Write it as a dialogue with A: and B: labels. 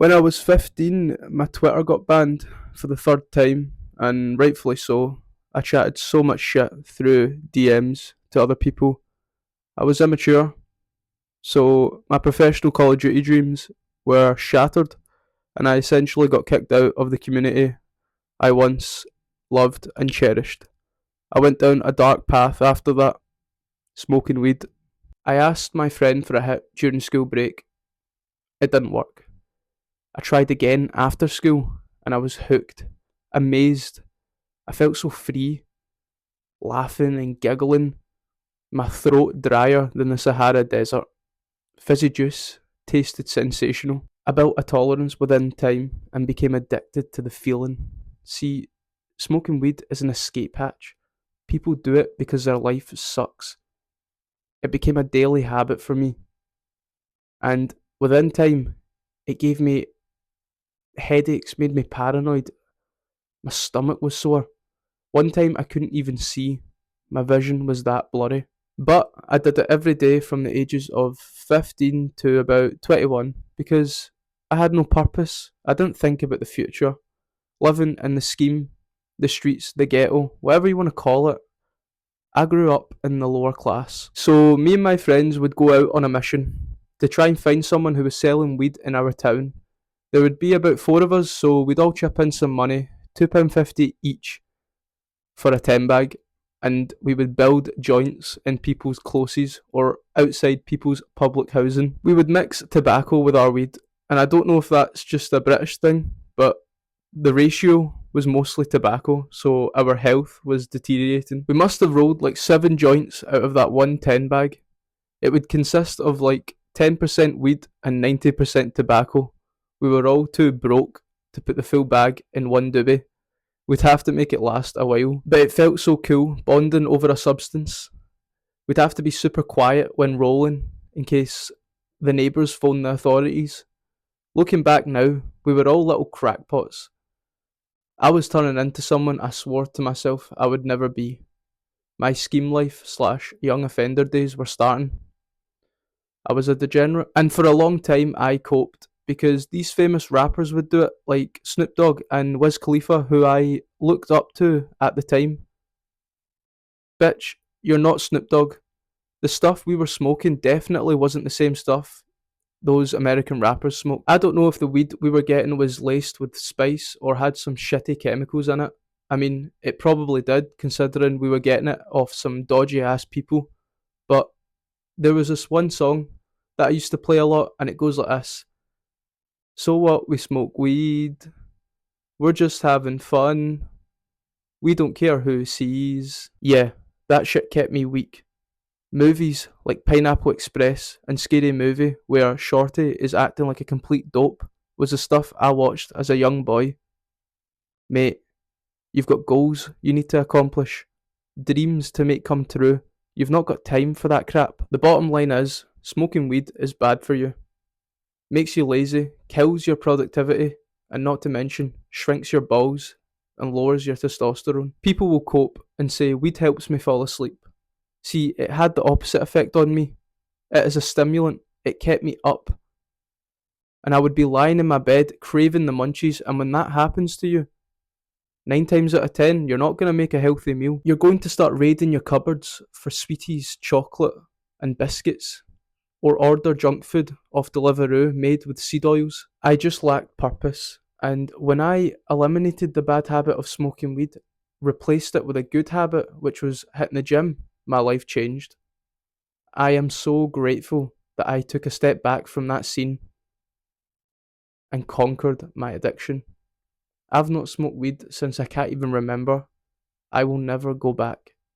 A: When I was 15, my Twitter got banned for the third time, and rightfully so. I chatted so much shit through DMs to other people. I was immature, so my professional Call of Duty dreams were shattered, and I essentially got kicked out of the community I once loved and cherished. I went down a dark path after that, smoking weed. I asked my friend for a hit during school break. It didn't work. I tried again after school, and I was hooked, amazed. I felt so free, laughing and giggling, my throat drier than the Sahara Desert. Fizzy juice tasted sensational. I built a tolerance within time and became addicted to the feeling. See, smoking weed is an escape hatch. People do it because their life sucks. It became a daily habit for me, and within time, it gave me headaches, made me paranoid. My stomach was sore. One time I couldn't even see. My vision was that blurry. But I did it every day from the ages of 15 to about 21 because I had no purpose. I didn't think about the future. Living in the scheme, the streets, the ghetto, whatever you want to call it. I grew up in the lower class. So me and my friends would go out on a mission to try and find someone who was selling weed in our town. There would be about four of us, so we'd all chip in some money, £2.50 each for a 10 bag, and we would build joints in people's closes or outside people's public housing. We would mix tobacco with our weed, and I don't know if that's just a British thing, but the ratio was mostly tobacco, so our health was deteriorating. We must have rolled like 7 joints out of that one 10 bag. It would consist of like 10% weed and 90% tobacco. We were all too broke to put the full bag in one doobie. We'd have to make it last a while, but it felt so cool, bonding over a substance. We'd have to be super quiet when rolling, in case the neighbours phoned the authorities. Looking back now, we were all little crackpots. I was turning into someone I swore to myself I would never be. My scheme life slash young offender days were starting. I was a degenerate, and for a long time I coped because these famous rappers would do it, like Snoop Dogg and Wiz Khalifa, who I looked up to at the time. Bitch, you're not Snoop Dogg. The stuff we were smoking definitely wasn't the same stuff those American rappers smoked. I don't know if the weed we were getting was laced with spice or had some shitty chemicals in it. I mean, it probably did, considering we were getting it off some dodgy ass people. But there was this one song that I used to play a lot, and it goes like this. So what, we smoke weed, we're just having fun, we don't care who sees. Yeah, that shit kept me weak. Movies like Pineapple Express and Scary Movie, where Shorty is acting like a complete dope, was the stuff I watched as a young boy. Mate, you've got goals you need to accomplish, dreams to make come true. You've not got time for that crap. The bottom line is, smoking weed is bad for you. Makes you lazy, kills your productivity, and not to mention, shrinks your balls and lowers your testosterone. People will cope and say weed helps me fall asleep. See, it had the opposite effect on me. It is a stimulant, it kept me up. And I would be lying in my bed craving the munchies, and when that happens to you, 9 times out of 10, you're not going to make a healthy meal. You're going to start raiding your cupboards for sweeties, chocolate, and biscuits, or order junk food off Deliveroo made with seed oils. I just lacked purpose, and when I eliminated the bad habit of smoking weed, replaced it with a good habit, which was hitting the gym, my life changed. I am so grateful that I took a step back from that scene and conquered my addiction. I've not smoked weed since I can't even remember. I will never go back.